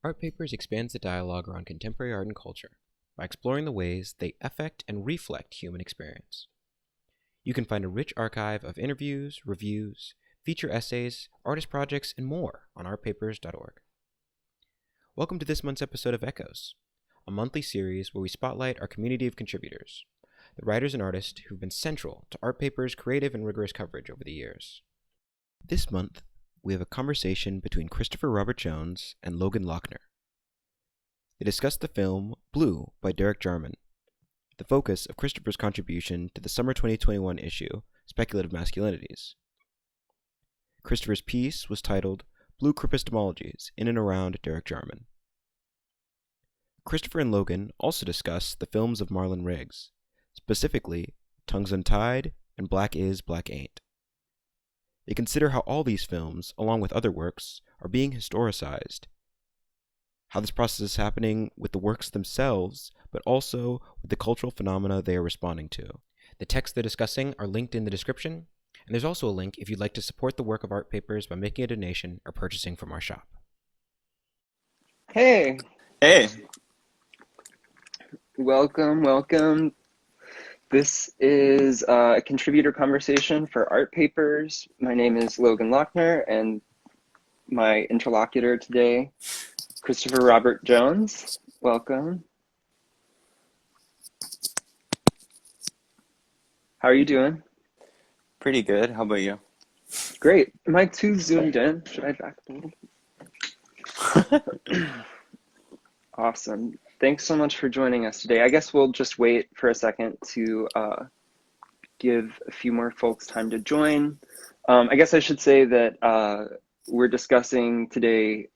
Art Papers expands the dialogue around contemporary art and culture by exploring the ways they affect and reflect human experience. You can find a rich archive of interviews, reviews, feature essays, artist projects, and more on artpapers.org. Welcome to this month's episode of Echoes, a monthly series where we spotlight our community of contributors, the writers and artists who've been central to Art Papers' creative and rigorous coverage over the years. This month, we have a conversation between Cristopher Robert Jones and Logan Lockner. They discuss the film Blue by Derek Jarman, the focus of Cristopher's contribution to the summer 2021 issue, Speculative Masculinities. Cristopher's piece was titled Blue Cripistemologies in and around Derek Jarman. Cristopher and Logan also discuss the films of Marlon Riggs, specifically Tongues Untied and Black Is, Black Ain't. They consider how all these films, along with other works, are being historicized, how this process is happening with the works themselves, but also with the cultural phenomena they are responding to. The texts they're discussing are linked in the description, and there's also a link if you'd like to support the work of Art Papers by making a donation or purchasing from our shop. Hey, Hey, welcome. This is a contributor conversation for Art Papers. My name is Logan Lockner, and my interlocutor today, Cristopher Robert Jones. Welcome. How are you doing? pretty good. How about you? Great. Am I too zoomed in? Should I back a little? Awesome. Thanks so much for joining us today. I guess we'll just wait for a second to give a few more folks time to join. I guess I should say that we're discussing today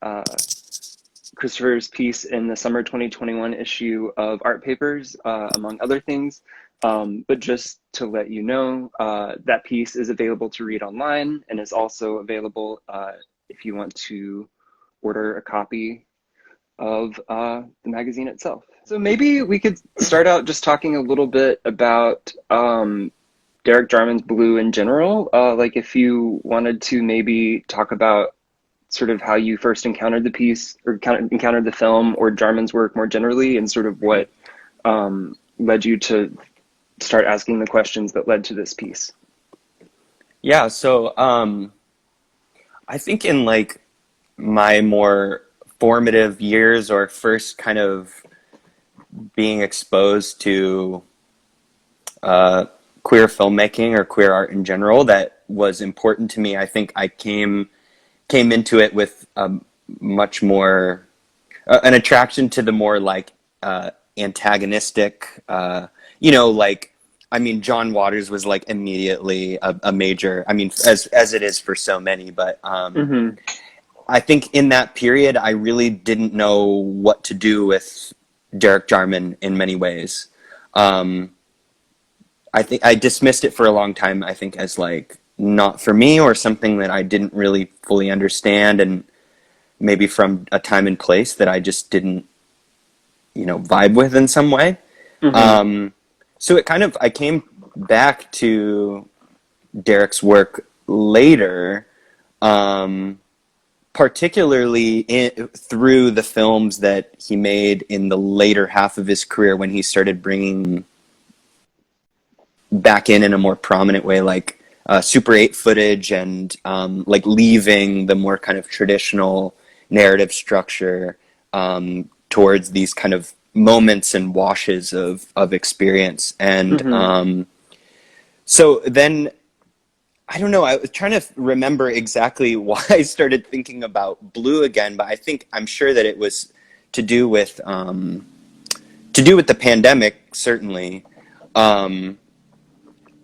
Cristopher's piece in the summer 2021 issue of Art Papers, among other things. But just to let you know, that piece is available to read online and is also available if you want to order a copy of the magazine itself. So maybe we could start out just talking a little bit about Derek Jarman's Blue in general. Like if you wanted to maybe talk about sort of how you first encountered the piece or encountered the film or Jarman's work more generally, and sort of what led you to start asking the questions that led to this piece. Yeah, so I think in like my more formative years or first kind of being exposed to queer filmmaking or queer art in general that was important to me, I think I came into it with much more an attraction to the more like antagonistic, like I mean John Waters was like immediately a major, I mean as it is for so many, but I think in that period I really didn't know what to do with Derek Jarman in many ways. I think I dismissed it for a long time, I think, as like not for me or something that I didn't really fully understand, and maybe from a time and place that I just didn't, vibe with in some way. So I came back to Derek's work later, particularly through the films that he made in the later half of his career when he started bringing back in a more prominent way, like Super 8 footage and like leaving the more kind of traditional narrative structure towards these kind of moments and washes of experience. And so then, I don't know, I was trying to remember exactly why I started thinking about Blue again, but I'm sure that it was to do with the pandemic, certainly.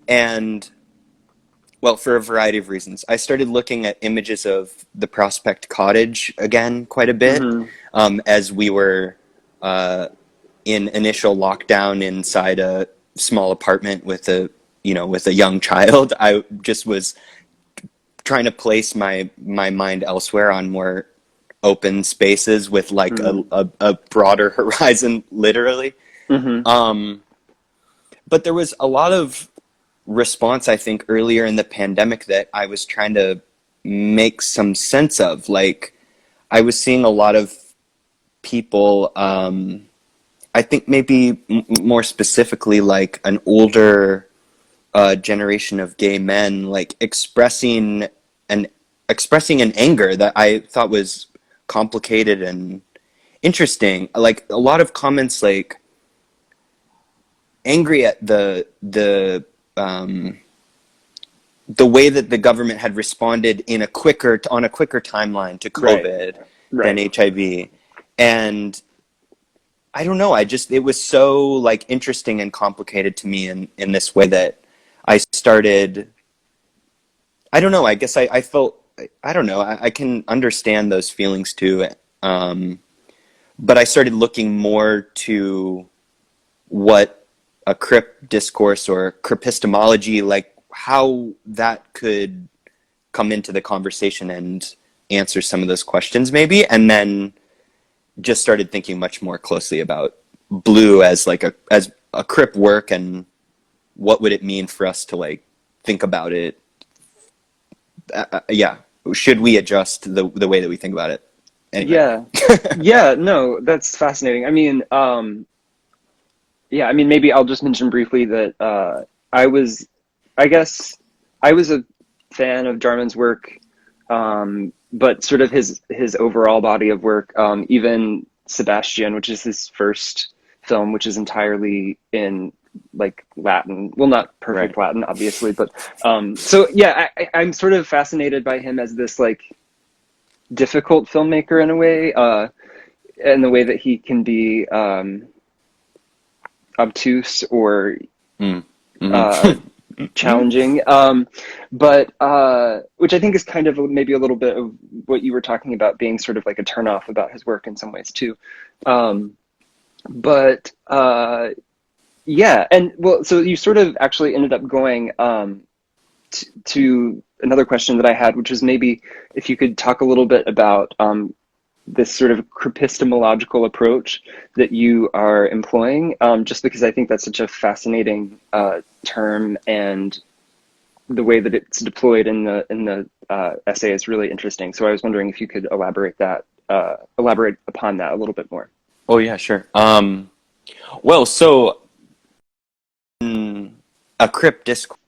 And well, for a variety of reasons. I started looking at images of the Prospect Cottage again quite a bit, as we were in initial lockdown inside a small apartment with a young child. I just was trying to place my mind elsewhere on more open spaces with like a broader horizon, literally. But there was a lot of response, I think, earlier in the pandemic that I was trying to make some sense of. Like, I was seeing a lot of people, I think maybe more specifically like an older generation of gay men, like expressing an anger that I thought was complicated and interesting. Like a lot of comments, like angry at the way that the government had responded on a quicker timeline to COVID than HIV. And I don't know, it was so like interesting and complicated to me in this way that I started, I don't know, I guess I felt, I don't know, I can understand those feelings too. But I started looking more to what a Crip discourse or Cripistemology, like how that could come into the conversation and answer some of those questions maybe. And then just started thinking much more closely about Blue as like as a Crip work, and what would it mean for us to like think about it. Should we adjust the way that we think about it? Anyway. Yeah, no, that's fascinating. I mean, maybe I'll just mention briefly that I was a fan of Jarman's work, but sort of his overall body of work, even Sebastian, which is his first film, which is entirely in like Latin, well, not perfect Latin, obviously, but I'm sort of fascinated by him as this like difficult filmmaker in a way, and the way that he can be obtuse or challenging, but which I think is kind of maybe a little bit of what you were talking about being sort of like a turnoff about his work in some ways too. And well, so you sort of actually ended up going to another question that I had, which was maybe if you could talk a little bit about this sort of cripistemological approach that you are employing, just because I think that's such a fascinating term, and the way that it's deployed in the essay is really interesting. So I was wondering if you could elaborate upon that a little bit more. Oh yeah, sure. Well, so in a Crip discourse,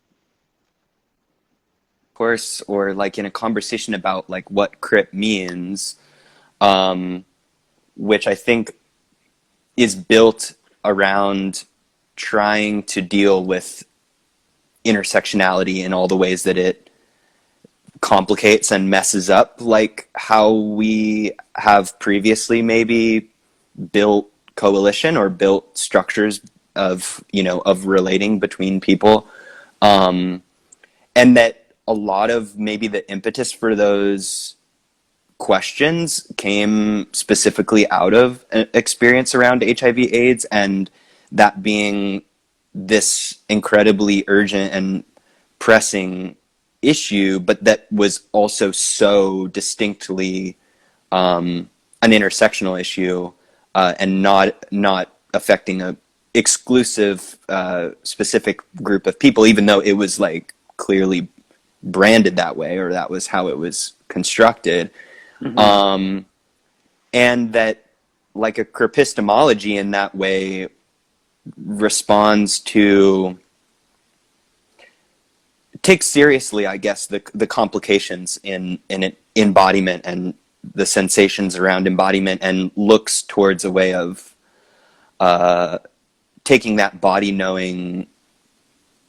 or like in a conversation about like what Crip means, which I think is built around trying to deal with intersectionality in all the ways that it complicates and messes up like how we have previously maybe built coalition or built structures of relating between people, and that a lot of maybe the impetus for those questions came specifically out of an experience around HIV/AIDS, and that being this incredibly urgent and pressing issue, but that was also so distinctly an intersectional issue, and not affecting a exclusive specific group of people, even though it was like clearly branded that way, or that was how it was constructed. And that like a cripistemology in that way responds to, takes seriously, I guess, the complications in embodiment and the sensations around embodiment, and looks towards a way of taking that body knowing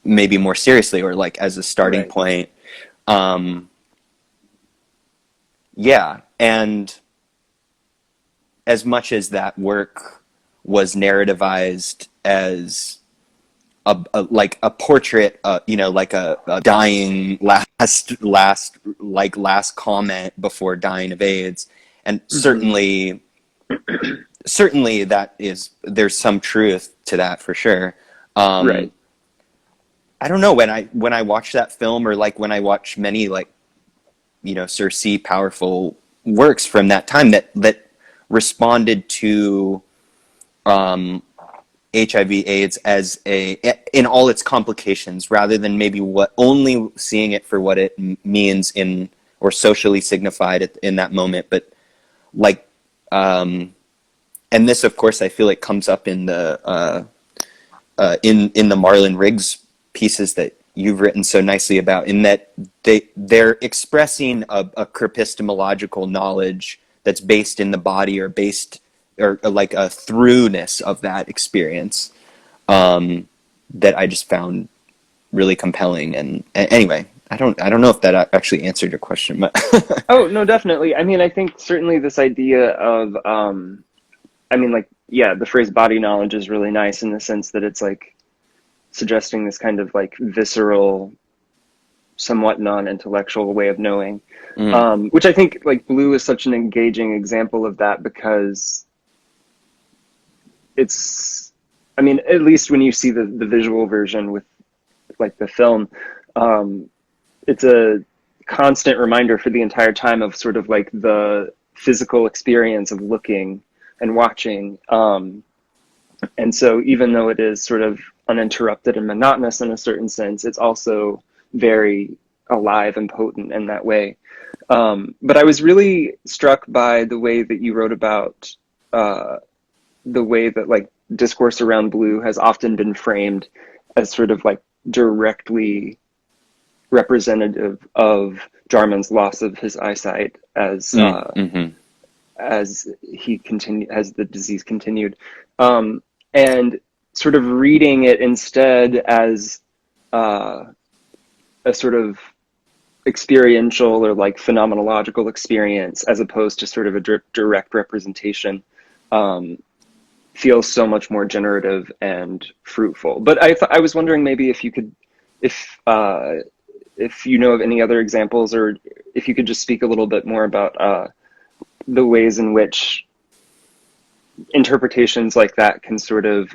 maybe more seriously, or like as a starting point. And as much as that work was narrativized as a portrait, like a dying last comment before dying of AIDS, and certainly there's some truth to that for sure. I don't know, when I watch that film, or like when I watch many like Circe powerful works from that time that responded to HIV/AIDS as in all its complications, rather than maybe only seeing it for what it means or socially signified in that moment, but like and this, of course, I feel like comes up in the in the Marlon Riggs pieces that you've written so nicely about, in that they're expressing a cripistemological knowledge that's based in the body, or based, or like a throughness of that experience, that I just found really compelling. And anyway, I don't know if that actually answered your question, but Oh, no, definitely. I mean, I think certainly this idea of, I mean, like, yeah, the phrase body knowledge is really nice in the sense that it's like suggesting this kind of like visceral, somewhat non-intellectual way of knowing, which I think like Blue is such an engaging example of that, because it's, I mean, at least when you see the visual version with like the film, it's a constant reminder for the entire time of sort of like the physical experience of looking and watching. And so even though it is sort of uninterrupted and monotonous in a certain sense, it's also very alive and potent in that way. But I was really struck by the way that you wrote about the way that like discourse around Blue has often been framed as sort of like directly representative of Jarman's loss of his eyesight as as the disease continued, and sort of reading it instead as a sort of experiential or like phenomenological experience, as opposed to sort of a direct representation, feels so much more generative and fruitful. But I was wondering maybe if you could, if you know of any other examples, or if you could just speak a little bit more about the ways in which interpretations like that can sort of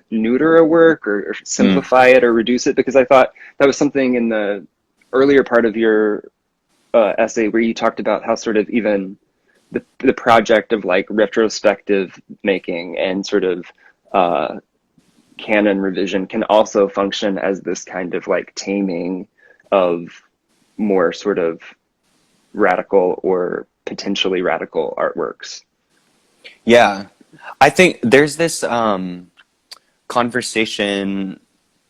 neuter a work, or simplify it, or reduce it, because I thought that was something in the earlier part of your essay where you talked about how sort of even the project of like retrospective making and sort of canon revision can also function as this kind of like taming of more sort of radical or potentially radical artworks. Yeah, I think there's this conversation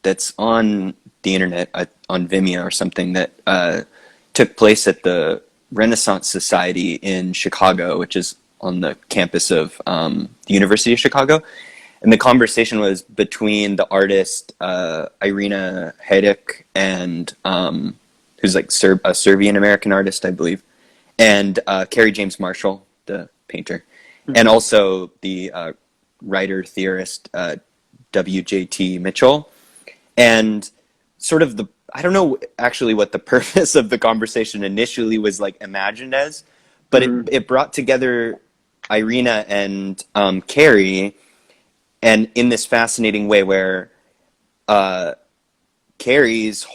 that's on the internet, on Vimeo or something, that took place at the Renaissance Society in Chicago, which is on the campus of the University of Chicago. And the conversation was between the artist Irina Hedek, and who's like a Serbian-American artist, I believe, and Kerry James Marshall, the painter, and also the writer-theorist W.J.T. Mitchell. And sort of I don't know actually what the purpose of the conversation initially was like imagined as, but it brought together Irina and Kerry, and in this fascinating way where Kerry's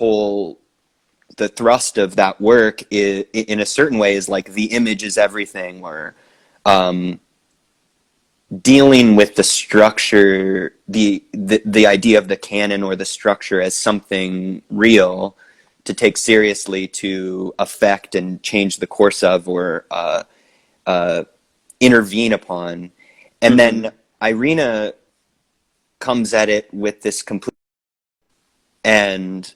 the thrust of that work is, in a certain way, is like the image is everything, or dealing with the structure, the idea of the canon or the structure as something real to take seriously, to affect and change the course of, or intervene upon. And then Irina comes at it with this complete, and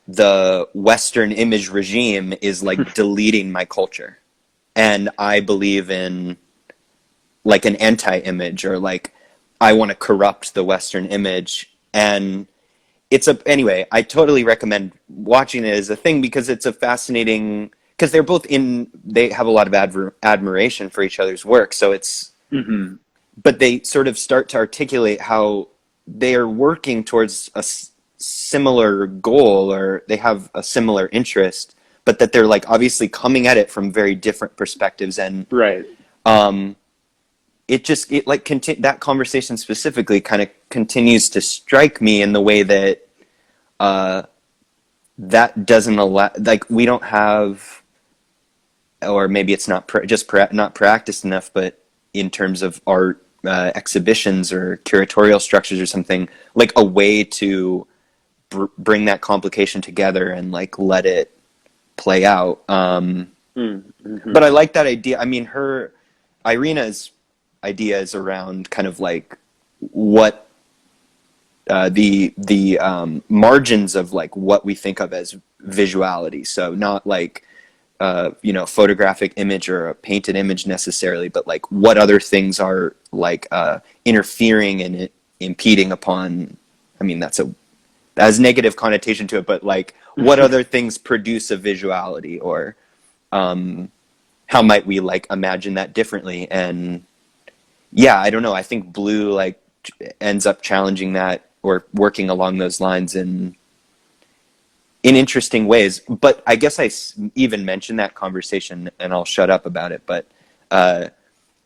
the Western image regime is like deleting my culture. And I believe in like an anti-image, or like I want to corrupt the Western image. And anyway, I totally recommend watching it as a thing, because it's a fascinating, because they have a lot of admiration for each other's work. So it's, but they sort of start to articulate how they are working towards a similar goal, or they have a similar interest, but that they're like obviously coming at it from very different perspectives. And that conversation specifically kind of continues to strike me in the way that that doesn't allow, like, we don't have, or maybe it's not not practiced enough, but in terms of art exhibitions or curatorial structures or something, like a way to bring that complication together and like let it play out. But I like that idea. I mean, Irina's ideas around kind of like what the margins of like what we think of as visuality. So not like photographic image or a painted image necessarily, but like what other things are like interfering and impeding upon. I mean, that has negative connotation to it, but like what other things produce a visuality, or how might we like imagine that differently? And yeah, I don't know. I think Blue like ends up challenging that or working along those lines in interesting ways. But I guess I even mentioned that conversation, and I'll shut up about it, but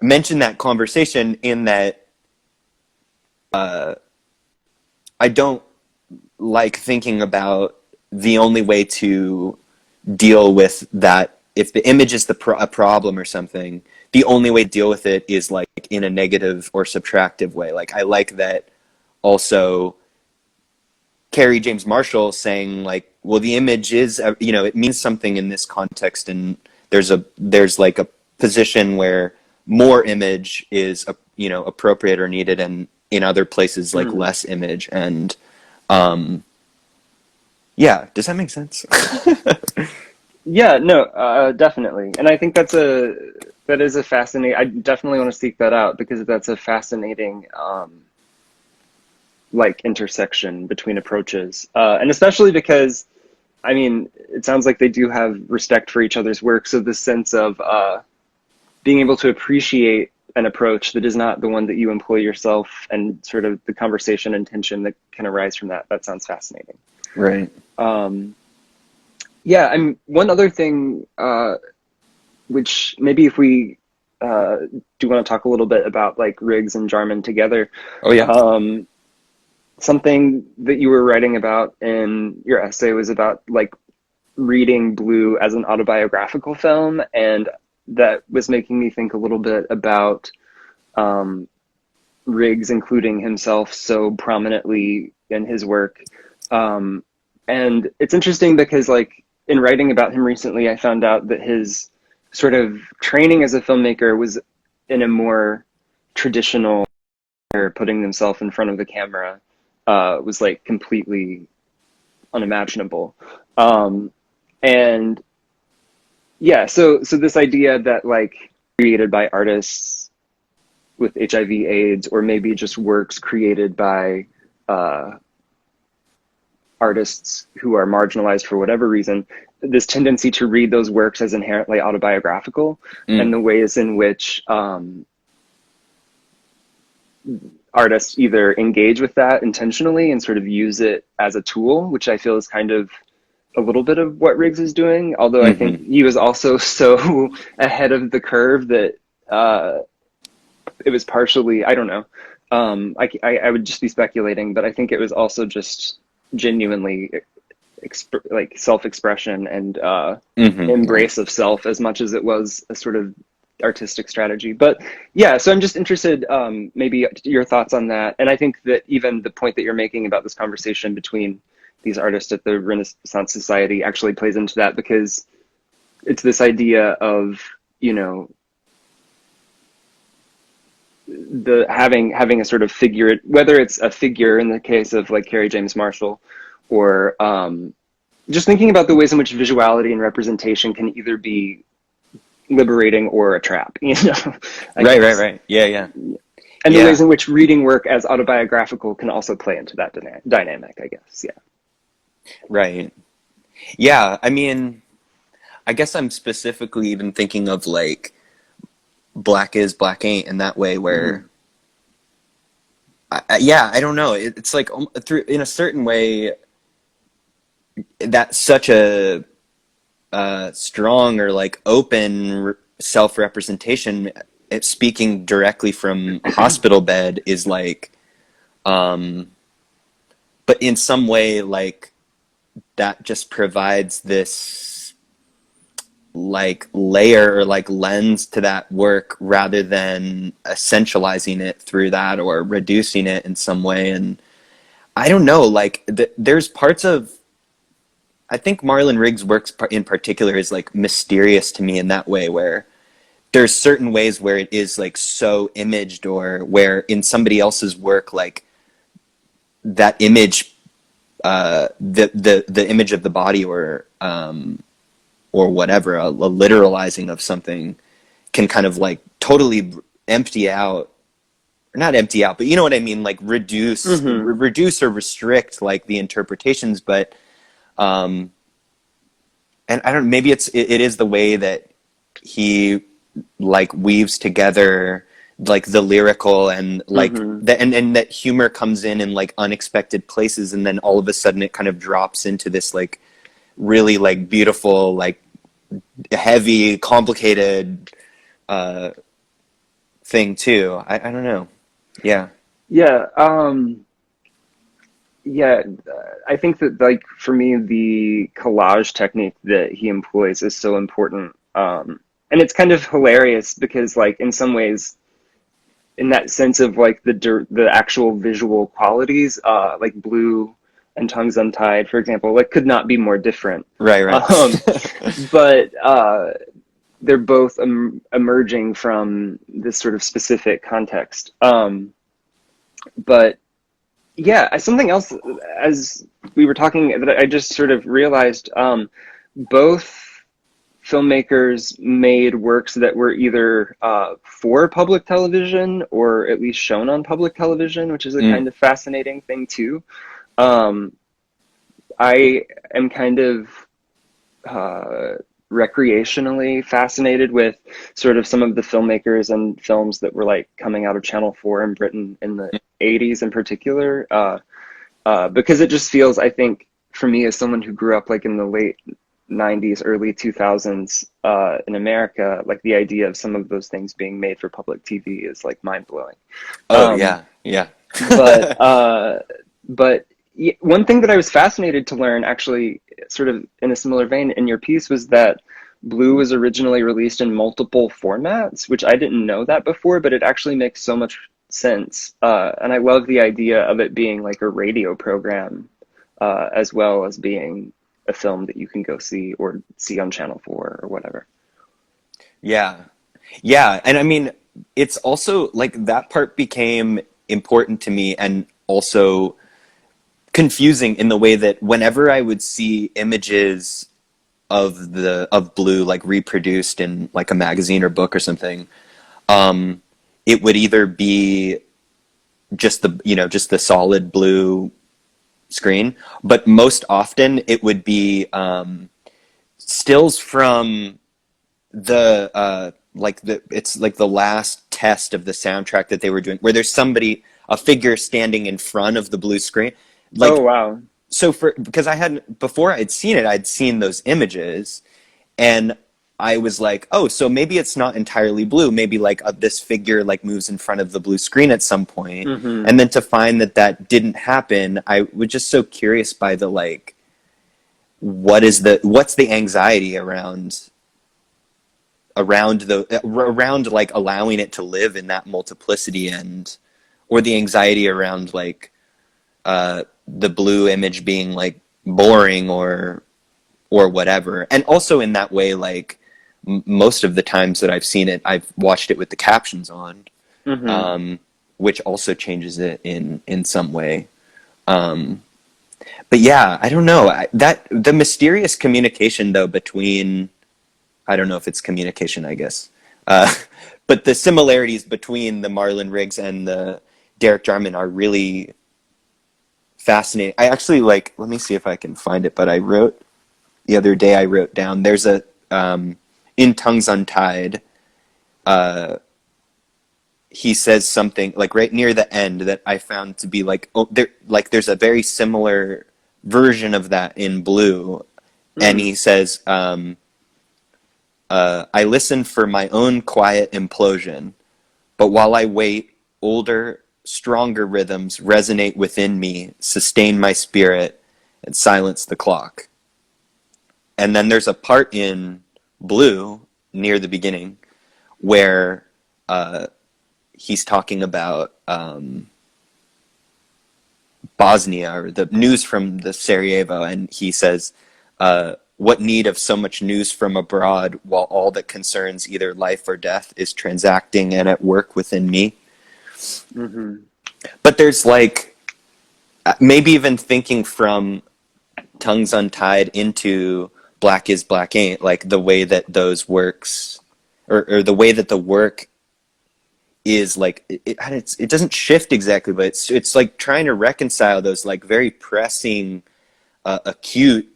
mention that conversation in that I don't like thinking about the only way to deal with that. If the image is a problem or something, the only way to deal with it is like in a negative or subtractive way. Like I like that also Carrie James Marshall saying like, well, the image is, it means something in this context, and there's like a position where more image is, appropriate or needed, and in other places like less image. And yeah, does that make sense? Yeah, no, definitely. And I think that is a fascinating, I definitely want to seek that out, because that's a fascinating like intersection between approaches. And especially because, I mean, it sounds like they do have respect for each other's work. So the sense of being able to appreciate an approach that is not the one that you employ yourself, and sort of the conversation and tension that can arise from that sounds fascinating. Right. Yeah, and one other thing, which maybe if we do want to talk a little bit about like Riggs and Jarman together. Oh yeah. Something that you were writing about in your essay was about like reading Blue as an autobiographical film, and that was making me think a little bit about Riggs including himself so prominently in his work. And it's interesting because like in writing about him recently, I found out that his sort of training as a filmmaker was in a more traditional, putting himself in front of the camera was like completely unimaginable. And yeah, so this idea that like created by artists with HIV/AIDS, or maybe just works created by artists who are marginalized for whatever reason, this tendency to read those works as inherently autobiographical, and the ways in which artists either engage with that intentionally and sort of use it as a tool, which I feel is kind of a little bit of what Riggs is doing. Although I think he was also so ahead of the curve that it was partially, I don't know. I would just be speculating, but I think it was also just genuinely like self-expression and embrace of self, as much as it was a sort of artistic strategy. But yeah, so I'm just interested maybe your thoughts on that. And I think that even the point that you're making about this conversation between these artists at the Renaissance Society actually plays into that, because it's this idea of, the having a sort of figure, whether it's a figure in the case of like Carrie James Marshall, or just thinking about the ways in which visuality and representation can either be liberating or a trap, Right. Yeah. And the ways in which reading work as autobiographical can also play into that dynamic, I guess. Yeah. Right. Yeah. I mean, I guess I'm specifically even thinking of like Black is, Black ain't, in that way, where I don't know. It's like through, in a certain way, that's such a strong or like open self-representation. It's speaking directly from hospital bed is like, but in some way, like that just provides this like layer or like lens to that work, rather than essentializing it through that or reducing it in some way. And I don't know, like there's parts of, I think Marlon Riggs' works in particular is like mysterious to me in that way, where there's certain ways where it is like so imaged, or where in somebody else's work, like that image, the image of the body, or whatever, a literalizing of something can kind of like totally empty out, or not empty out, but you know what I mean, like reduce or restrict like the interpretations. But and I don't, maybe it is the way that he like weaves together like the lyrical and like and that humor comes in like unexpected places, and then all of a sudden it kind of drops into this like really like beautiful, like heavy, complicated thing too. I don't know. Yeah. Yeah. Yeah, I think that, like, for me, the collage technique that he employs is so important. And it's kind of hilarious because, like, in some ways, in that sense of, like, the actual visual qualities, like Blue and Tongues Untied, for example, like, could not be more different. Right. But they're both emerging from this sort of specific context. But yeah, something else, as we were talking, that I just sort of realized, both filmmakers made works that were either for public television or at least shown on public television, which is a kind of fascinating thing too. I am kind of recreationally fascinated with sort of some of the filmmakers and films that were like coming out of Channel 4 in Britain in the 80s in particular, because it just feels, I think, for me as someone who grew up like in the late 90s, early 2000s in America, like the idea of some of those things being made for public TV is like mind-blowing. Yeah. But one thing that I was fascinated to learn, actually, sort of in a similar vein in your piece, was that Blue was originally released in multiple formats, which I didn't know that before, but it actually makes so much sense. And I love the idea of it being like a radio program, as well as being a film that you can go see or see on Channel 4 or whatever. Yeah. And I mean, it's also like that part became important to me, and also confusing in the way that whenever I would see images of Blue like reproduced in like a magazine or book or something, it would either be just the solid blue screen, but most often it would be stills from it's like the last test of the soundtrack that they were doing, where there's a figure standing in front of the blue screen. Like, oh wow! So because before I'd seen those images, and I was like, oh, so maybe it's not entirely blue. Maybe like this figure like moves in front of the blue screen at some point. And then to find that didn't happen, I was just so curious by the like, what's the anxiety around like allowing it to live in that multiplicity, or the anxiety around like the blue image being like boring or whatever. And also in that way, like most of the times that I've seen it, I've watched it with the captions on, which also changes it in some way. But yeah, I don't know, that the mysterious communication though between, I don't know if it's communication, I guess, but the similarities between the Marlon Riggs and the Derek Jarman are really fascinating. I actually let me see if I can find it, but the other day I wrote down, there's a, in Tongues Untied, he says something like right near the end that I found to be like, there's a very similar version of that in Blue. And he says, I listen for my own quiet implosion, but while I wait, older, stronger rhythms resonate within me, sustain my spirit, and silence the clock. And then there's a part in Blue near the beginning where he's talking about Bosnia, or the news from the Sarajevo, and he says, what need of so much news from abroad, while all that concerns either life or death is transacting and at work within me. Mm-hmm. But there's like, maybe even thinking from Tongues Untied into Black is Black Ain't, like the way that those works, or the way that the work is like, it doesn't shift exactly, but it's like trying to reconcile those like very pressing, acute,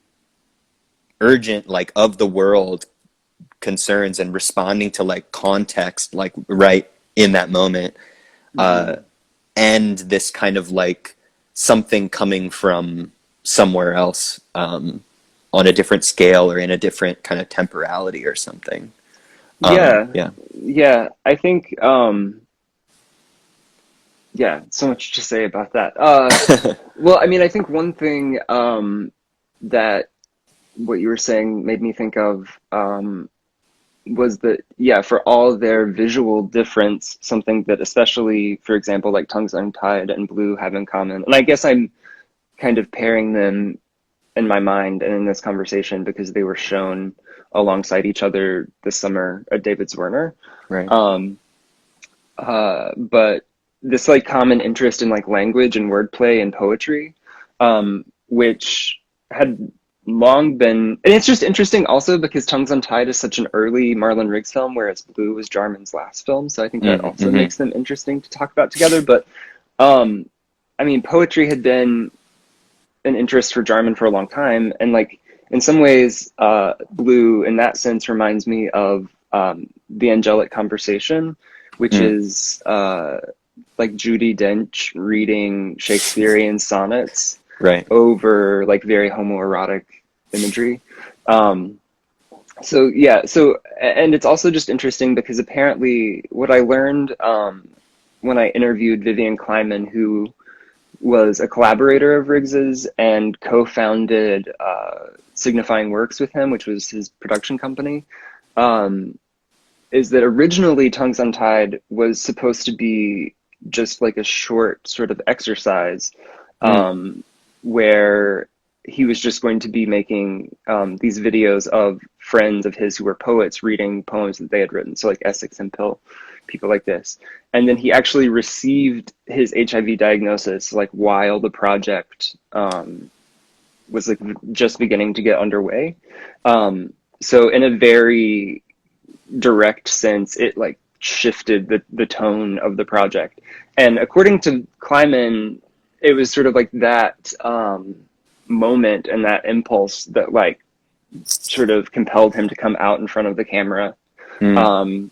urgent, like of the world concerns, and responding to like context, like right in that moment, and this kind of like something coming from somewhere else, on a different scale or in a different kind of temporality or something. Yeah. I think, so much to say about that. Well, I mean, I think one thing that what you were saying made me think of was that, for all their visual difference, something that especially, for example, like Tongues Untied and Blue have in common, and I guess I'm kind of pairing them in my mind and in this conversation because they were shown alongside each other this summer at David's Werner. Right. But this like common interest in like language and wordplay and poetry, which had long been, and it's just interesting also because Tongues Untied is such an early Marlon Riggs film, whereas Blue was Jarman's last film. So I think that also makes them interesting to talk about together. But I mean, poetry had been an interest for Jarman for a long time, and like in some ways, Blue in that sense reminds me of The Angelic Conversation, which is like Judi Dench reading Shakespearean sonnets over like very homoerotic imagery. And it's also just interesting because apparently what I learned when I interviewed Vivian Kleiman, who was a collaborator of Riggs's and co-founded Signifying Works with him, which was his production company, is that originally Tongues Untied was supposed to be just like a short sort of exercise where he was just going to be making these videos of friends of his who were poets reading poems that they had written. So like Essex and Pill, people like this. And then he actually received his HIV diagnosis like while the project was like just beginning to get underway. So in a very direct sense, it like shifted the tone of the project. And according to Kleiman, it was sort of like that moment and that impulse that like sort of compelled him to come out in front of the camera and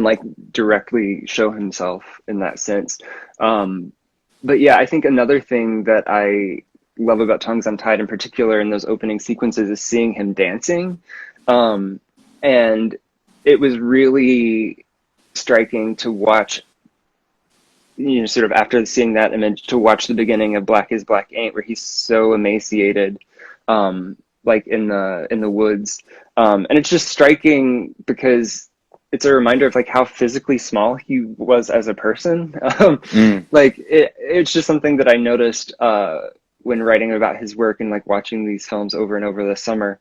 like directly show himself in that sense. But yeah, I think another thing that I love about Tongues Untied in particular in those opening sequences is seeing him dancing. And it was really striking to watch, you know, sort of after seeing that image, to watch the beginning of Black is Black Ain't, where he's so emaciated, like in the woods. And it's just striking because it's a reminder of like how physically small he was as a person. Like it's just something that I noticed when writing about his work and like watching these films over and over this summer.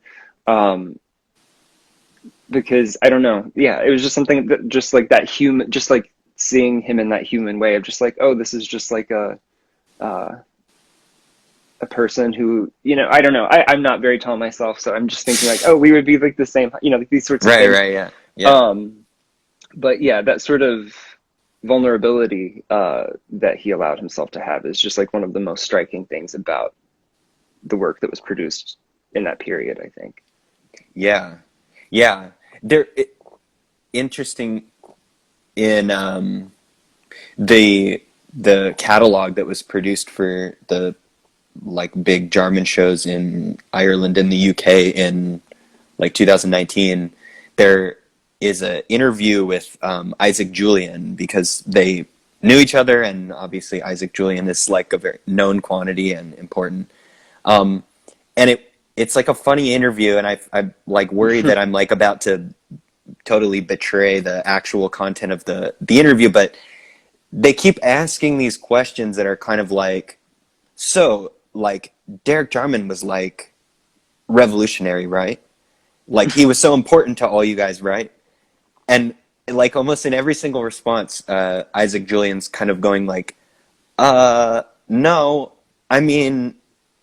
Because I don't know. Yeah, it was just something that just like that human, just like seeing him in that human way of just like, oh, this is just like a person who, you know, I don't know. I'm not very tall myself, so I'm just thinking like, oh, we would be like the same, you know, like these sorts of things. Right, yeah. But yeah, that sort of vulnerability that he allowed himself to have is just like one of the most striking things about the work that was produced in that period, I think. Yeah. Interesting in the catalog that was produced for the like big Jarman shows in Ireland and the UK in like 2019. There is an interview with Isaac Julian because they knew each other, and obviously Isaac Julian is like a very known quantity and important. And it's like a funny interview, and I'm like worried that I'm like about to totally betray the actual content of the interview, but they keep asking these questions that are kind of like, so like Derek Jarman was like revolutionary, right? Like, he was so important to all you guys, right? And like almost in every single response, Isaac Julian's kind of going like, no, I mean,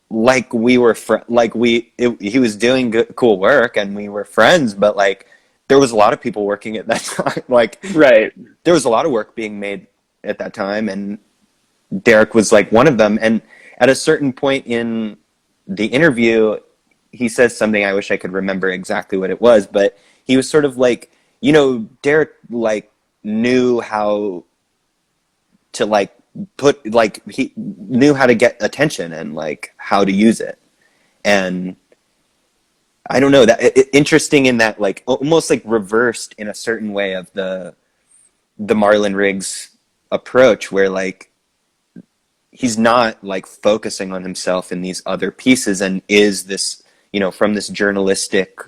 like we were he was doing cool work and we were friends, but like there was a lot of people working at that time. Like, Right. there was a lot of work being made at that time, and Derek was like one of them. And at a certain point in the interview, he says something, I wish I could remember exactly what it was, but he was sort of like, you know, Derek like knew how to like he knew how to get attention and like how to use it. And I don't know, that interesting in that, like almost like reversed in a certain way of the Marlon Riggs approach, where like he's not like focusing on himself in these other pieces, and is this, you know, from this journalistic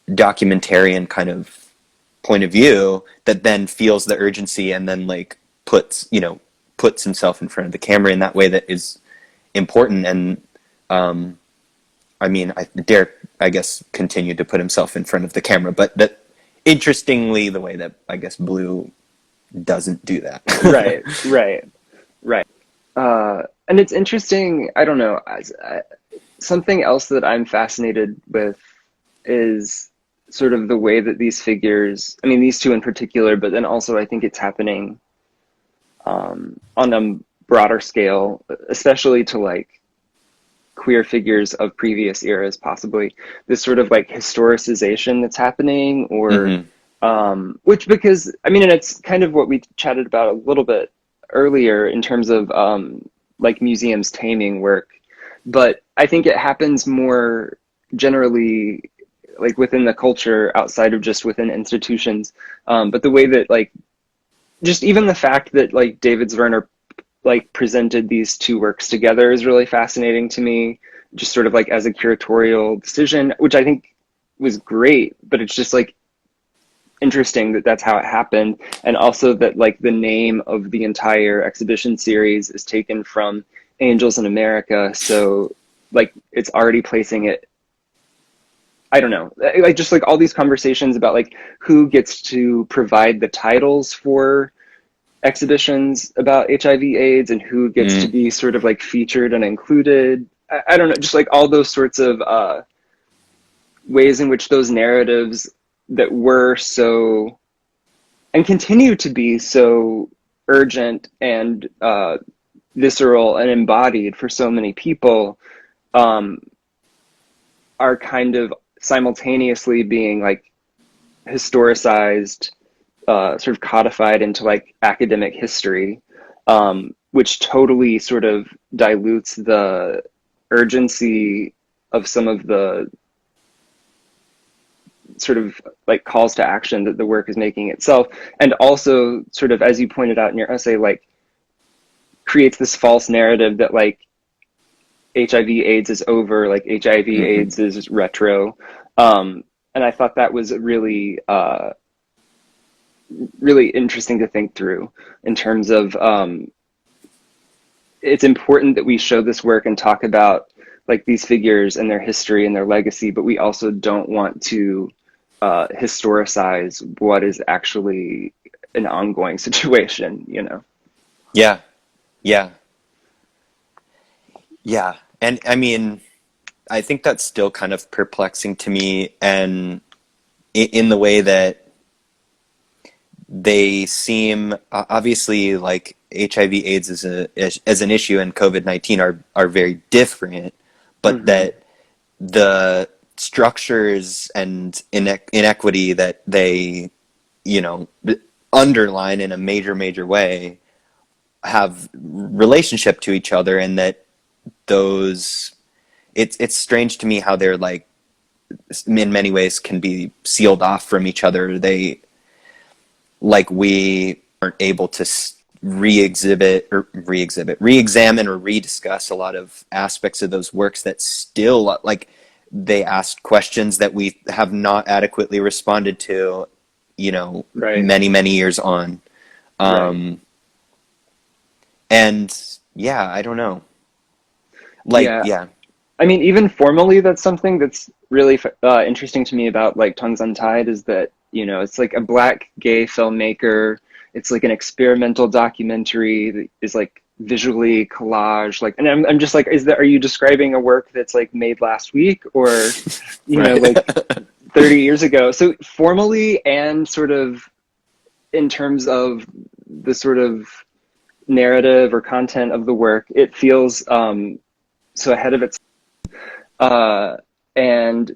documentarian kind of point of view, that then feels the urgency and then like puts himself in front of the camera in that way that is important. And I mean, Derek, I guess, continued to put himself in front of the camera, but that interestingly, the way that I guess Blue doesn't do that. Right. And it's interesting, I don't know, something else that I'm fascinated with is sort of the way that these figures, I mean, these two in particular, but then also I think it's happening on a broader scale, especially to like queer figures of previous eras, possibly this sort of like historicization that's happening, or which, because I mean, and it's kind of what we chatted about a little bit earlier in terms of like museums taming work, but I think it happens more generally like within the culture outside of just within institutions, but the way that like just even the fact that like David Zwirner like presented these two works together is really fascinating to me, just sort of like as a curatorial decision, which I think was great, but it's just like interesting that that's how it happened. And also that like the name of the entire exhibition series is taken from Angels in America, so like it's already placing it, I don't know, like just like all these conversations about like who gets to provide the titles for exhibitions about HIV/AIDS and who gets to be sort of like featured and included. I don't know, just like all those sorts of ways in which those narratives that were so and continue to be so urgent and visceral and embodied for so many people are kind of simultaneously being like historicized, sort of codified into like academic history, which totally sort of dilutes the urgency of some of the sort of like calls to action that the work is making itself. And also sort of, as you pointed out in your essay, like creates this false narrative that like HIV/AIDS is over, like HIV/AIDS is retro. And I thought that was really, really interesting to think through in terms of it's important that we show this work and talk about like these figures and their history and their legacy, but we also don't want to historicize what is actually an ongoing situation, you know? Yeah. And I mean, I think that's still kind of perplexing to me, and in the way that they seem, obviously, like HIV/AIDS as an issue and COVID-19 are very different, but that the structures and inequity that they, you know, underline in a major way have relationship to each other, and that those, it's strange to me how they're like, in many ways, can be sealed off from each other. They, like, we aren't able to re-examine or rediscuss a lot of aspects of those works that still, like, they asked questions that we have not adequately responded to, you know, many years on. And yeah, I don't know. Like, yeah. I mean, even formally, that's something that's really interesting to me about like Tongues Untied is that, you know, it's like a Black gay filmmaker. It's like an experimental documentary that is like visually collage. Like, and I'm just like, are you describing a work that's like made last week or, you know, like 30 years ago? So formally and sort of in terms of the sort of narrative or content of the work, it feels so ahead of its and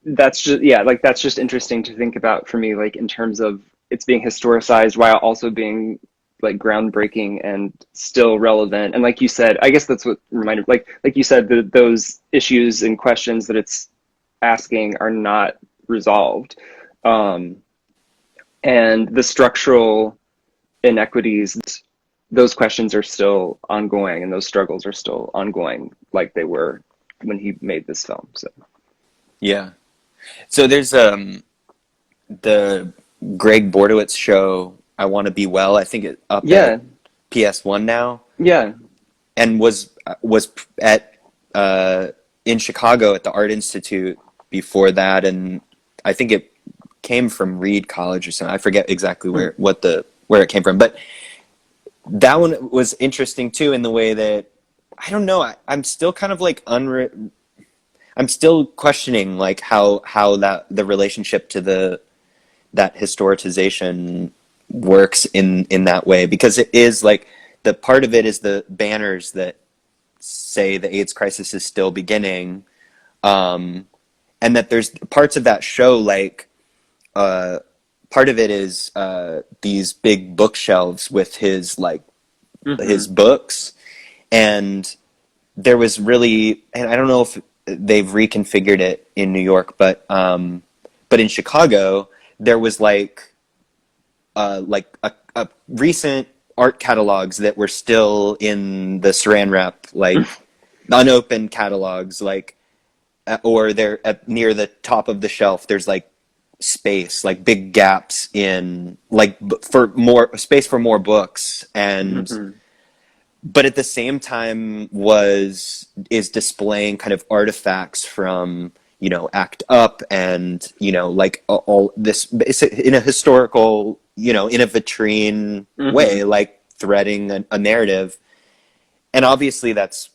that's just, yeah, like that's just interesting to think about for me, like in terms of it's being historicized while also being like groundbreaking and still relevant. And like you said, I guess that's what reminded, like you said, those issues and questions that it's asking are not resolved, and the structural inequities, those questions are still ongoing and those struggles are still ongoing like they were when he made this film. So yeah. So there's the Greg Bordowitz show, I Want to Be Well. I think it up at PS1 now. Yeah. And was at in Chicago at the Art Institute before that, and I think it came from Reed College or something. I forget exactly where it came from, but that one was interesting too in the way that I don't know. I'm still kind of like I'm still questioning like how that the relationship to that historicization works in that way, because it is like the part of it is the banners that say the AIDS crisis is still beginning, and that there's parts of that show like part of it is these big bookshelves with his like his books, and there was really, and I don't know if they've reconfigured it in New York, but in Chicago there was like a recent art catalogs that were still in the saran wrap, like unopened catalogs, like, or they're near the top of the shelf. There's like space, like big gaps in like for more space for more books, and but at the same time is displaying kind of artifacts from, you know, ACT UP and, you know, like all this in a historical, you know, in a vitrine way, like threading a narrative. And obviously that's,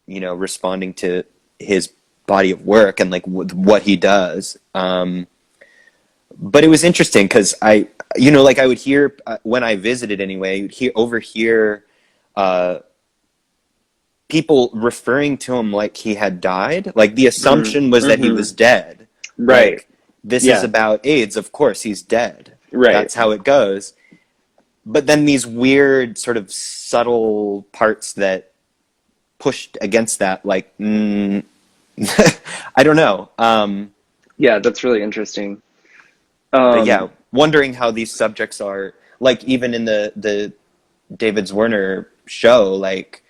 you know, responding to his body of work and like what he does. But it was interesting because I would hear when I visited anyway, you'd overhear people referring to him like he had died. Like the assumption was that he was dead. Right. Like, this is about AIDS. Of course he's dead. Right. That's how it goes. But then these weird sort of subtle parts that pushed against that, like, I don't know. Yeah, that's really interesting. But yeah, wondering how these subjects are, like, even in the David Zwirner show, like,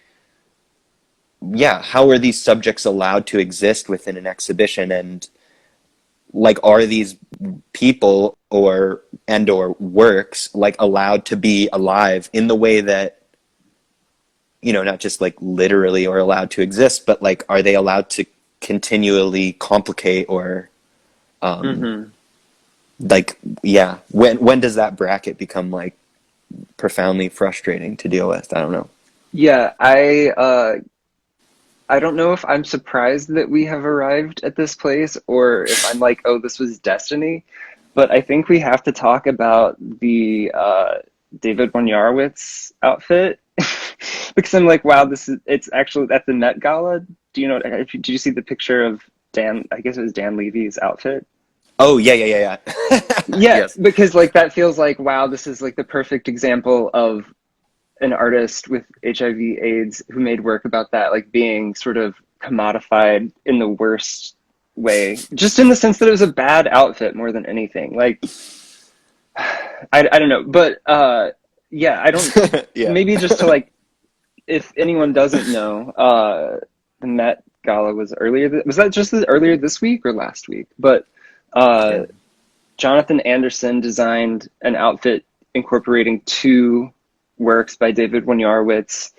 yeah, how are these subjects allowed to exist within an exhibition? And like, are these people or works like allowed to be alive in the way that, you know, not just like literally or allowed to exist, but like, are they allowed to continually complicate or like, yeah, when does that bracket become like profoundly frustrating to deal with? I don't know. Yeah, I don't know if I'm surprised that we have arrived at this place or if I'm like, oh, this was destiny. But I think we have to talk about the David Wojnarowicz outfit because I'm like, wow, it's actually at the Met Gala. Do you know? Did you see the picture of Dan? I guess it was Dan Levy's outfit. Oh yeah. Yeah, Yes. because like that feels like, wow, this is like the perfect example of an artist with HIV/AIDS who made work about that, like being sort of commodified in the worst way, just in the sense that it was a bad outfit more than anything. Like, I don't know, but yeah, I don't. Yeah. Maybe just to like, if anyone doesn't know, the Met Gala was earlier. Was that just earlier this week or last week? But Jonathan Anderson designed an outfit incorporating two works by David Wojnarowicz,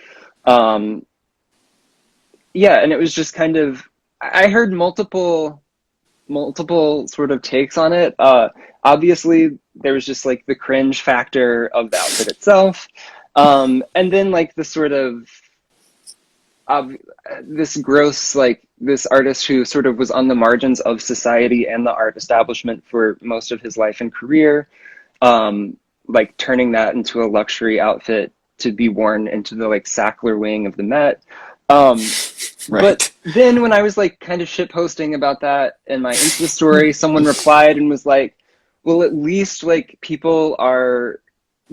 yeah, and it was just kind of, I heard multiple sort of takes on it. Obviously, there was just like the cringe factor of the outfit itself, and then like the sort of this gross, like this artist who sort of was on the margins of society and the art establishment for most of his life and career, like turning that into a luxury outfit to be worn into the like Sackler wing of the Met. Right. But then when I was like kind of shit posting about that in my Insta story, someone replied and was like, well, at least like people are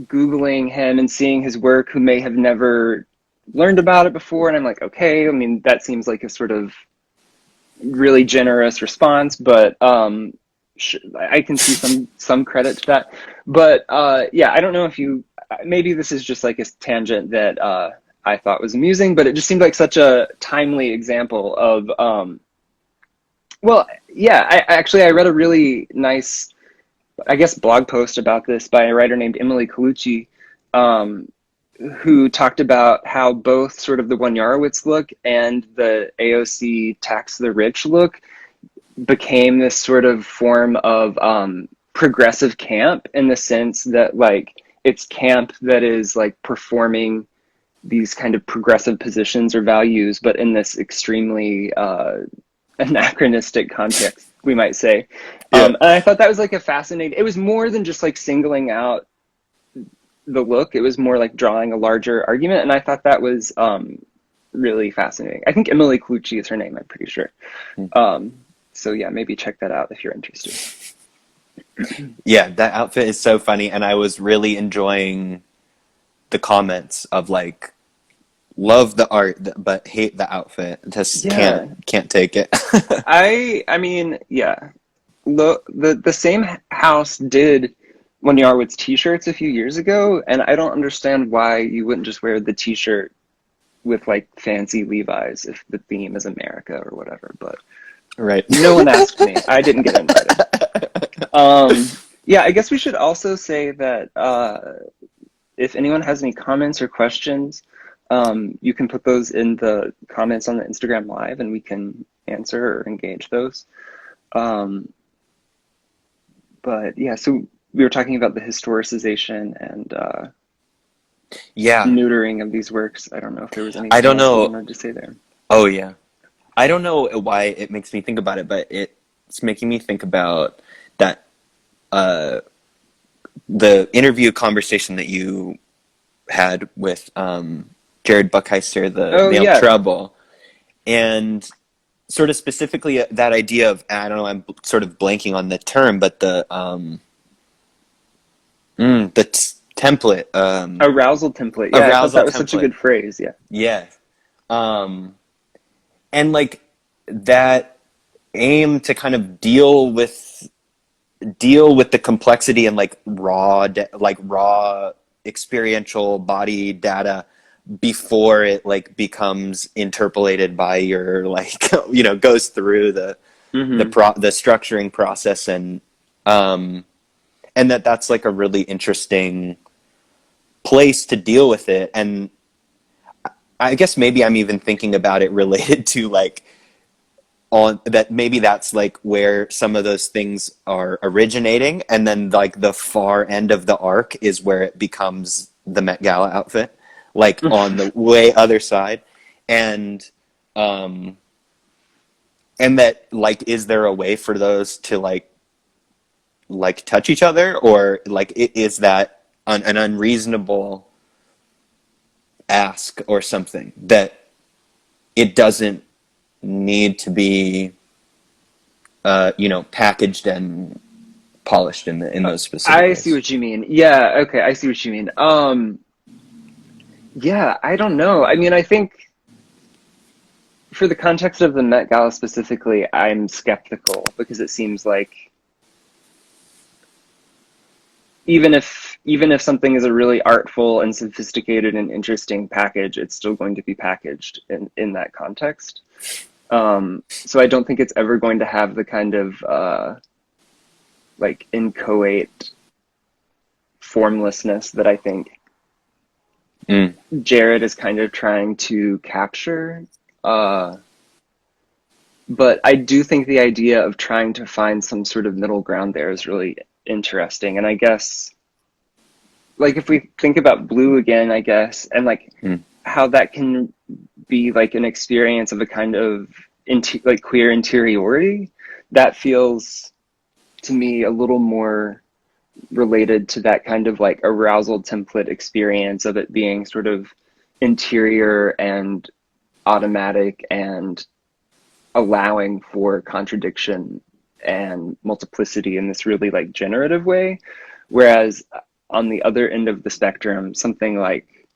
Googling him and seeing his work who may have never learned about it before. And I'm like, okay, I mean, that seems like a sort of really generous response, but I can see some credit to that. But yeah, I don't know if you, maybe this is just like a tangent that I thought was amusing, but it just seemed like such a timely example of, well, yeah, I read a really nice, I guess, blog post about this by a writer named Emily Colucci, who talked about how both sort of the Wojnarowicz look and the AOC tax the rich look became this sort of form of progressive camp, in the sense that like it's camp that is like performing these kind of progressive positions or values, but in this extremely anachronistic context, we might say. Yeah. And I thought that was like a fascinating, it was more than just like singling out the look, it was more like drawing a larger argument, and I thought that was really fascinating. I think Emily Colucci is her name, I'm pretty sure. So yeah, maybe check that out if you're interested. Yeah, that outfit is so funny, and I was really enjoying the comments of like, love the art but hate the outfit. Just can't take it. I mean, yeah. The same house did Wojnarowicz t-shirts a few years ago, and I don't understand why you wouldn't just wear the t-shirt with like fancy Levi's if the theme is America or whatever, but right. No one asked me. I didn't get invited. Yeah, I guess we should also say that if anyone has any comments or questions, you can put those in the comments on the Instagram Live and we can answer or engage those. But yeah, so we were talking about the historicization and neutering of these works. I don't know if there was anything else you wanted to say there. Oh, yeah. I don't know why it makes me think about it, but it's making me think about that the interview conversation that you had with Jared Buckheister, the Nailed Trouble, and sort of specifically that idea of, I don't know, I'm sort of blanking on the term, but the template. Arousal template. Yeah, I thought that was such a good phrase. Yeah. Yeah. And like that aim to kind of deal with the complexity and like raw experiential body data before it like becomes interpolated by your like goes through the structuring process, and that's like a really interesting place to deal with it. And I guess maybe I'm even thinking about it related to like on that, maybe that's like where some of those things are originating, and then like the far end of the arc is where it becomes the Met Gala outfit, like on the way other side. And that like, is there a way for those to like touch each other, or like is that an unreasonable ask or something that it doesn't need to be packaged and polished in those specific ways. See what you mean. Yeah, okay, I see what you mean. Yeah, I don't know. I mean, I think for the context of the Met Gala specifically, I'm skeptical, because it seems like even if something is a really artful and sophisticated and interesting package, it's still going to be packaged in that context. So I don't think it's ever going to have the kind of like inchoate formlessness that I think Jared is kind of trying to capture. But I do think the idea of trying to find some sort of middle ground there is really interesting. And I guess, like, if we think about Blue again, I guess, and like how that can be like an experience of a kind of like queer interiority, that feels to me a little more related to that kind of like arousal template experience of it being sort of interior and automatic and allowing for contradiction and multiplicity in this really like generative way. Whereas on the other end of the spectrum, something like,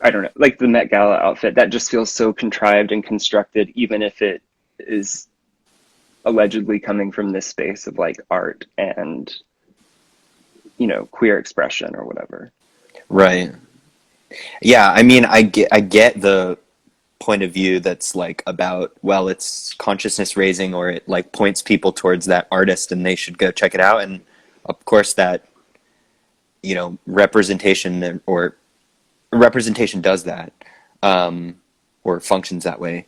I don't know, like the Met Gala outfit, that just feels so contrived and constructed, even if it is allegedly coming from this space of like art and, you know, queer expression or whatever. Right. Yeah, I mean, I get the point of view that's like about, well, it's consciousness raising, or it like points people towards that artist and they should go check it out. And of course that, you know, representation does that, or functions that way.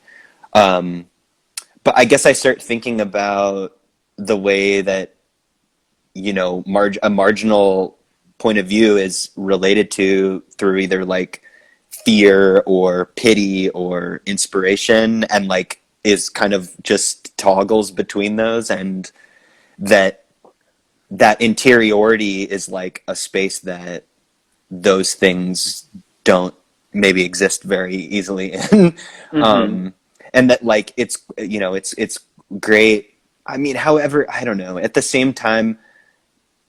But I guess I start thinking about the way that, you know, a marginal point of view is related to through either like fear or pity or inspiration, and like is kind of just toggles between those, and that interiority is like a space that those things don't maybe exist very easily in. And that like it's, you know, it's great. I mean, however, I don't know, at the same time,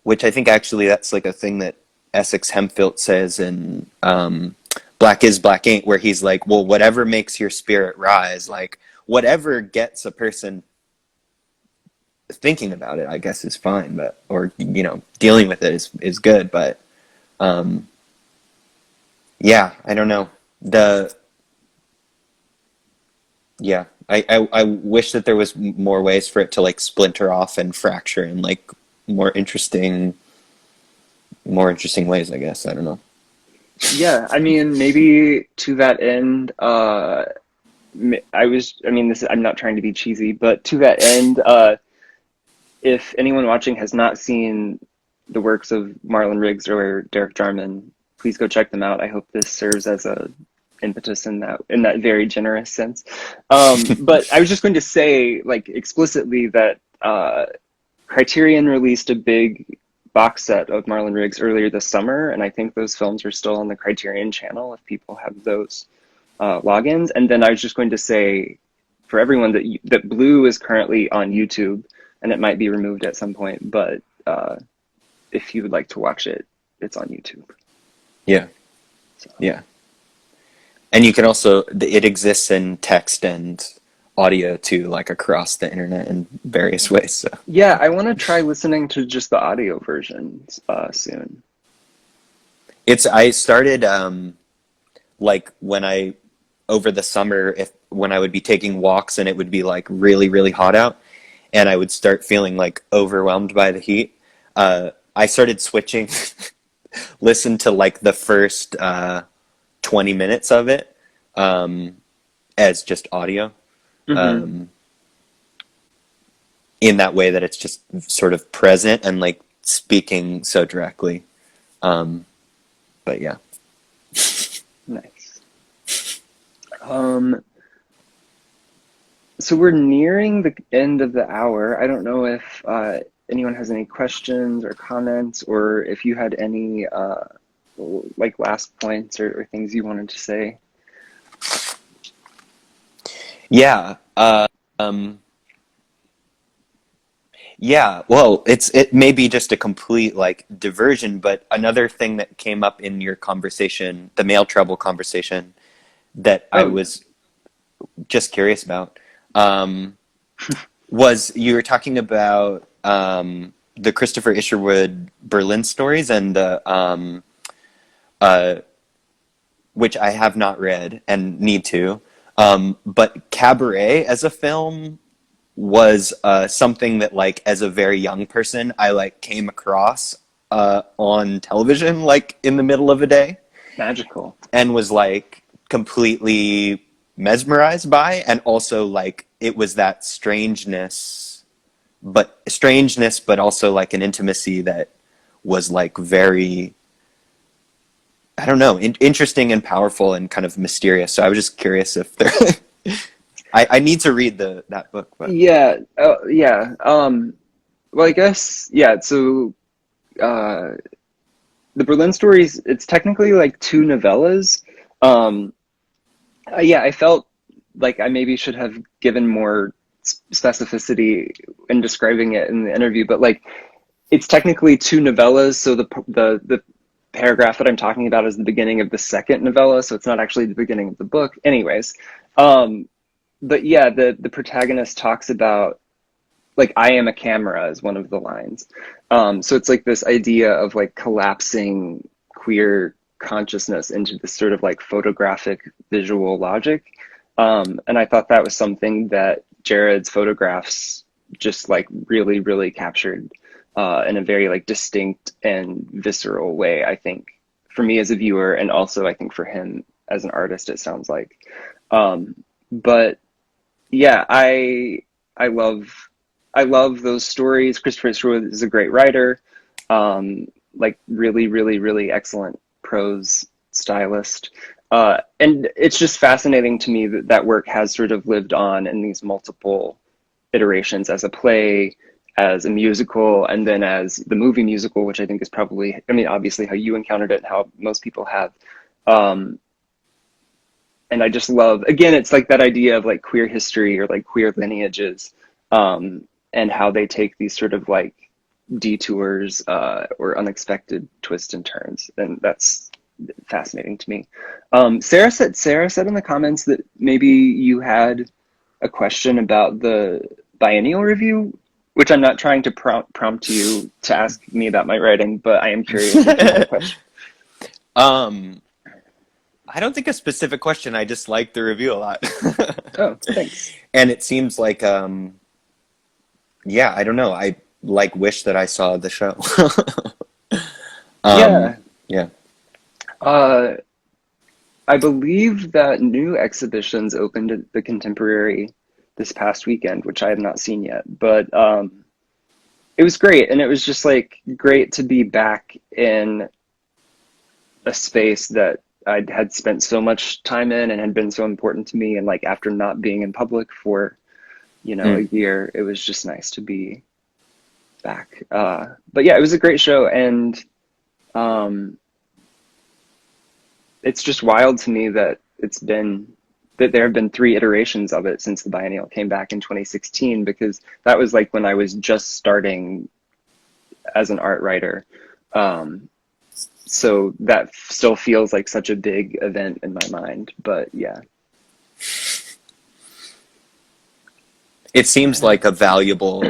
which I think actually that's like a thing that Essex Hemphilt says in Black is Black Ain't, where he's like, well, whatever makes your spirit rise, like whatever gets a person thinking about it, I guess is fine, but, or, you know, dealing with it is good. But yeah, I don't know. I wish that there was more ways for it to like splinter off and fracture in like more interesting ways, I guess. I don't know. Yeah, I mean, maybe to that end, I'm not trying to be cheesy, but to that end, if anyone watching has not seen the works of Marlon Riggs or Derek Jarman, please go check them out. I hope this serves as a impetus in that very generous sense. But I was just going to say, like, explicitly that Criterion released a big box set of Marlon Riggs earlier this summer, and I think those films are still on the Criterion channel if people have those logins. And then I was just going to say for everyone that Blue is currently on YouTube, and it might be removed at some point, but if you would like to watch it, it's on YouTube. Yeah. So. Yeah. And you can also, it exists in text and audio too, like across the internet in various ways. So. Yeah, I want to try listening to just the audio versions soon. I started like over the summer, when I would be taking walks and it would be like really, really hot out, and I would start feeling like overwhelmed by the heat. I started switching, listen to like the first 20 minutes of it as just audio. In that way that it's just sort of present and like speaking so directly. But yeah. Nice. So we're nearing the end of the hour. I don't know if anyone has any questions or comments, or if you had any like last points or things you wanted to say. Yeah. Yeah, well, it may be just a complete like diversion, but another thing that came up in your conversation, the male trouble conversation, that I was just curious about, was you were talking about the Christopher Isherwood Berlin stories, and the which I have not read and need to, but Cabaret as a film was something that, like, as a very young person, I like came across on television, like in the middle of a day. Magical. And was like completely mesmerized by, and also like it was that strangeness, but also like an intimacy that was like very, I don't know, interesting and powerful and kind of mysterious. So I was just curious if there. I need to read that book. But. Yeah, yeah. Well, I guess yeah. So, the Berlin Stories. It's technically like 2 novellas. Yeah, I felt like I maybe should have given more specificity in describing it in the interview, but like it's technically 2 novellas. So the paragraph that I'm talking about is the beginning of the second novella, so it's not actually the beginning of the book. Anyways, but yeah, the protagonist talks about like I am a camera is one of the lines. So it's like this idea of like collapsing queer consciousness into this sort of like photographic visual logic. And I thought that was something that Jared's photographs just like really, really captured in a very like distinct and visceral way, I think, for me as a viewer, and also I think for him as an artist, it sounds like. But yeah, I love those stories. Cristopher is a great writer, like really, really, really excellent prose stylist. And it's just fascinating to me that that work has sort of lived on in these multiple iterations as a play, as a musical, and then as the movie musical, which I think is probably, I mean, obviously how you encountered it and how most people have. And I just love, again, it's like that idea of like queer history or like queer lineages, and how they take these sort of like detours or unexpected twists and turns. And that's fascinating to me. Sarah said in the comments that maybe you had a question about the biennial review, which I'm not trying to prompt you to ask me about my writing, but I am curious if you had a question. I don't think a specific question. I just like the review a lot. Oh, thanks. And it seems like, yeah, I don't know. I like wish that I saw the show. Yeah. Yeah. I believe that new exhibitions opened at the Contemporary this past weekend, which I have not seen yet, but it was great. And it was just like great to be back in a space that I had spent so much time in and had been so important to me. And like after not being in public for, a year, it was just nice to be back. But yeah, it was a great show. And it's just wild to me that there have been 3 iterations of it since the biennial came back in 2016, because that was like when I was just starting as an art writer. So that still feels like such a big event in my mind, but yeah. It seems like a valuable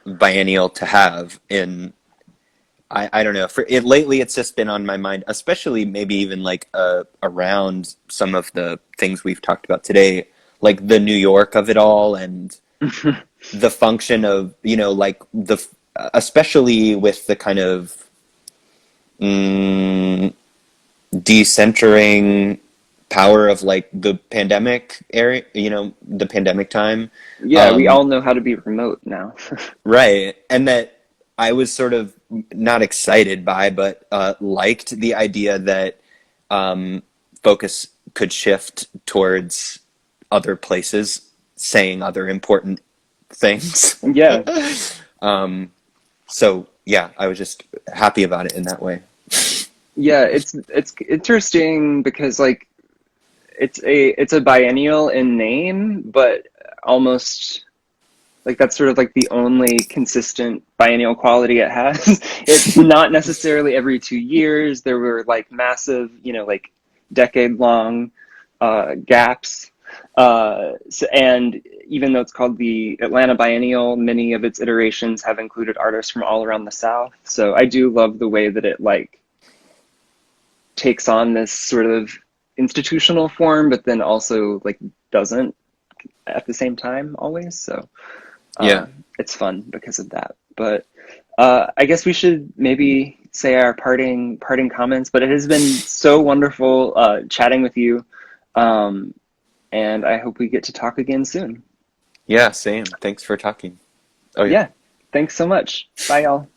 biennial to have in, I don't know, lately it's just been on my mind, especially maybe even like around some of the things we've talked about today, like the New York of it all and the function of, like especially with the kind of decentering power of like the pandemic area, the pandemic time. Yeah, we all know how to be remote now. Right. And that I was sort of not excited by, but liked the idea that focus could shift towards other places, saying other important things. Yeah. So yeah, I was just happy about it in that way. Yeah, it's interesting because like it's a biennial in name, but almost like that's sort of like the only consistent biennial quality it has. It's not necessarily every 2 years. There were like massive, like decade-long gaps. And even though it's called the Atlanta Biennial, many of its iterations have included artists from all around the South. So I do love the way that it like takes on this sort of institutional form, but then also like doesn't at the same time always. So yeah, it's fun because of that. But I guess we should maybe say our parting comments, but it has been so wonderful chatting with you. And I hope we get to talk again soon. Yeah, same. Thanks for talking. Oh, Yeah. Thanks so much. Bye, y'all.